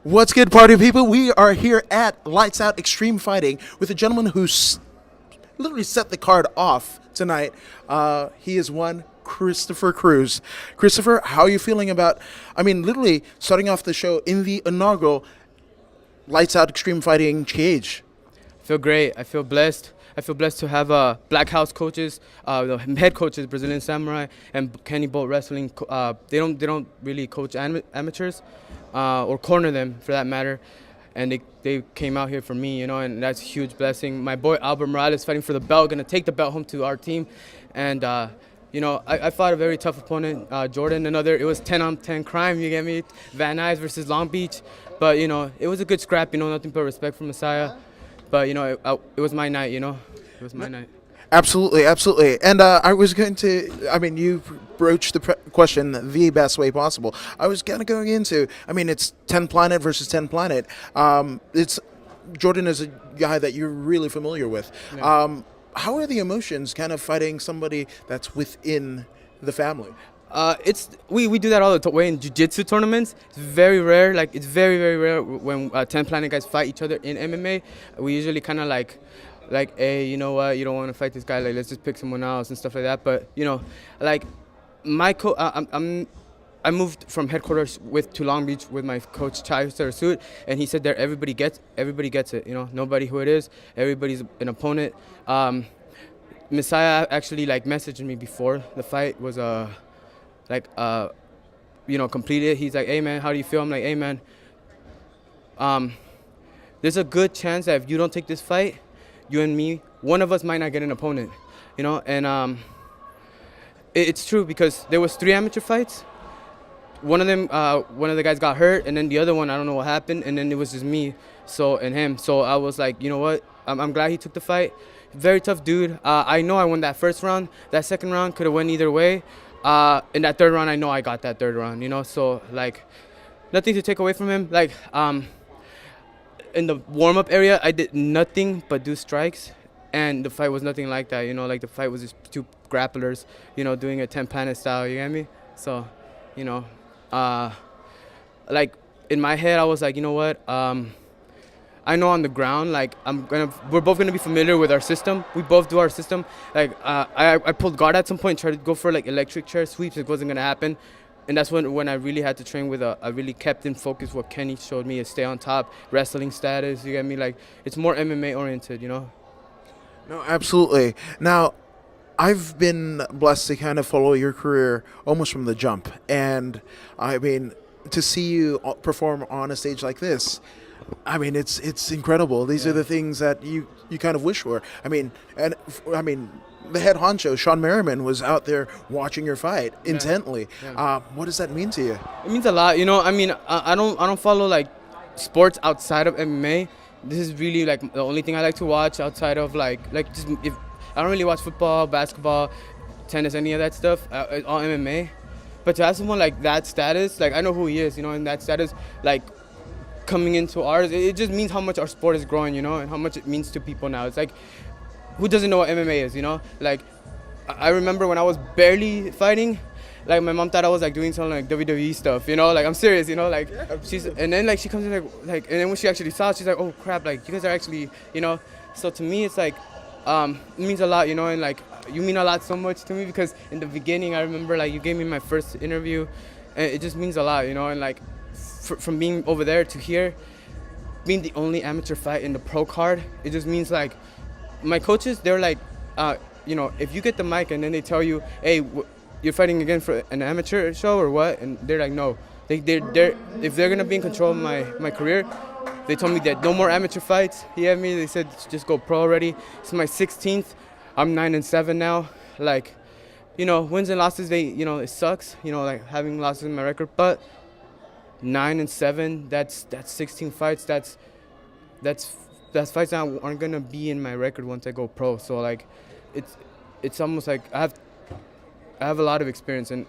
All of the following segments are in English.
What's good, party people? We are here at Lights Out Extreme Fighting with a gentleman who's literally set the card off tonight. He is one Christopher Cruz. Christopher, how are you feeling about, literally starting off the show in the inaugural Lights Out Extreme Fighting cage? I feel great. I feel blessed. I feel blessed to have Black House coaches, the head coaches, Brazilian Samurai, and Kenny Bolt Wrestling. They don't really coach amateurs or corner them for that matter. And they came out here for me, and that's a huge blessing. My boy Albert Morales fighting for the belt, gonna take the belt home to our team. And I fought a very tough opponent, Jordan. It was 10-on-10 crime. You get me? Van Nuys versus Long Beach, but it was a good scrap. Nothing but respect for Messiah. But, it was my night, It was my night. Absolutely, absolutely. And I was going to, you broached the question the best way possible. I was kind of going into, it's 10 Planet versus 10 Planet. Jordan is a guy that you're really familiar with. Yeah. How are the emotions kind of fighting somebody that's within the family? We do that all the way in jiu-jitsu tournaments. It's very rare. It's very, very rare when 10 Planet guys fight each other in MMA. We usually kind of like, hey, you know what? You don't want to fight this guy. Let's just pick someone else and stuff like that. But I moved from headquarters to Long Beach with my coach Chai Sarasut, and he said there everybody gets it. Nobody who it is. Everybody's an opponent. Messiah actually messaged me before the fight was completed. He's like, hey man, how do you feel? I'm like, hey man, there's a good chance that if you don't take this fight, you and me, one of us might not get an opponent, and it's true because there was 3 amateur fights. One of the guys got hurt, and then the other one, I don't know what happened, and then it was just me and him. So I was like, you know what, I'm glad he took the fight. Very tough dude. I know I won that first round. That second round could have went either way. In that third round, I know I got that third round, So, nothing to take away from him. In the warm-up area, I did nothing but do strikes. And the fight was nothing like that, The fight was just 2 grapplers, doing a 10 Planet style, you get me? So, in my head, I was like, you know what? I know on the ground, we're both gonna be familiar with our system. We both do our system. I pulled guard at some point, tried to go for electric chair sweeps. It wasn't gonna happen, and that's when I really had to train with I really kept in focus what Kenny showed me is stay on top, wrestling status. You get me? It's more MMA oriented, No, absolutely. Now, I've been blessed to kind of follow your career almost from the jump, and to see you perform on a stage like this. It's incredible. These are the things that you kind of wish for. The head honcho, Shawn Merriman, was out there watching your fight intently. Yeah. What does that mean to you? It means a lot. I don't follow sports outside of MMA. This is really the only thing I like to watch outside of just if I don't really watch football, basketball, tennis, any of that stuff. All MMA. But to have someone like that status, I know who he is, and that status, coming into ours, it just means how much our sport is growing, and how much it means to people now. It's who doesn't know what MMA is, I remember when I was barely fighting, my mom thought I was doing some WWE stuff, I'm serious, she's, and then she comes in and then when she actually saw it, she's like, oh crap, you guys are actually, so to me it's it means a lot, and you mean a lot so much to me because in the beginning I remember you gave me my first interview, and it just means a lot, and from being over there to here, being the only amateur fight in the pro card, it just means my coaches, they're if you get the mic and then they tell you, hey, you're fighting again for an amateur show or what, and they're like, no, they're if they're gonna be in control of my career, they told me that no more amateur fights. You get me? They said just go pro already. It's my 16th. I'm 9-7 now. Wins and losses, it sucks. Having losses in my record, but 9-7, that's 16 fights. That's fights that aren't gonna be in my record once I go pro. So it's almost I have a lot of experience, and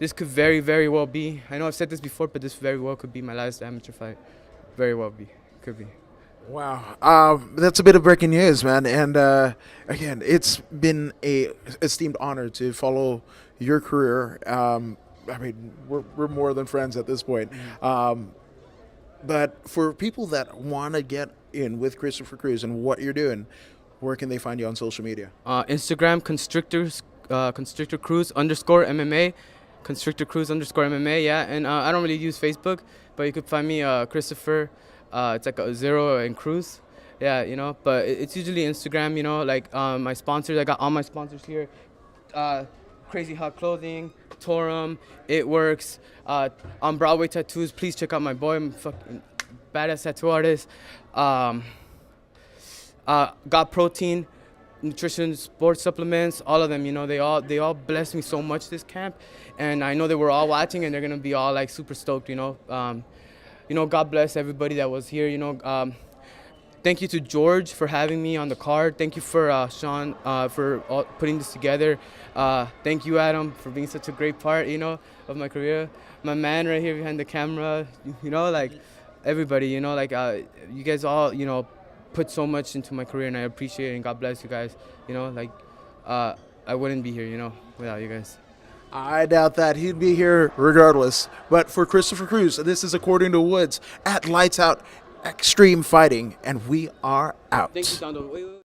this could very, very well be. I know I've said this before, but this very well could be my last amateur fight. Very well could be. Wow, that's a bit of breaking news, man. And again, it's been a esteemed honor to follow your career. We're more than friends at this point. But for people that want to get in with Christopher Cruz and what you're doing, where can they find you on social media? Instagram Constrictor Cruz underscore MMA, Constrictor Cruz underscore MMA. Yeah, and I don't really use Facebook, but you could find me Christopher. It's like a zero and Cruz. Yeah, but it's usually Instagram. Like my sponsors. I got all my sponsors here. Crazy Hot Clothing, Torum, It Works, on Broadway Tattoos. Please check out my boy. I'm fucking badass tattoo artist. Got Protein, nutrition, sports supplements, all of them. They all blessed me so much this camp, and I know they were all watching, and they're gonna be all like super stoked. God bless everybody that was here. Thank you to George for having me on the card. Thank you for Shawn for putting this together. Thank you, Adam, for being such a great part, of my career. My man right here behind the camera, like everybody, you guys all, put so much into my career, and I appreciate it. And God bless you guys. I wouldn't be here, without you guys. I doubt that. He'd be here regardless. But for Christopher Cruz, this is According to Woods at Lights Out Extreme Fighting, and we are out. Thank you, Dondo. Wait.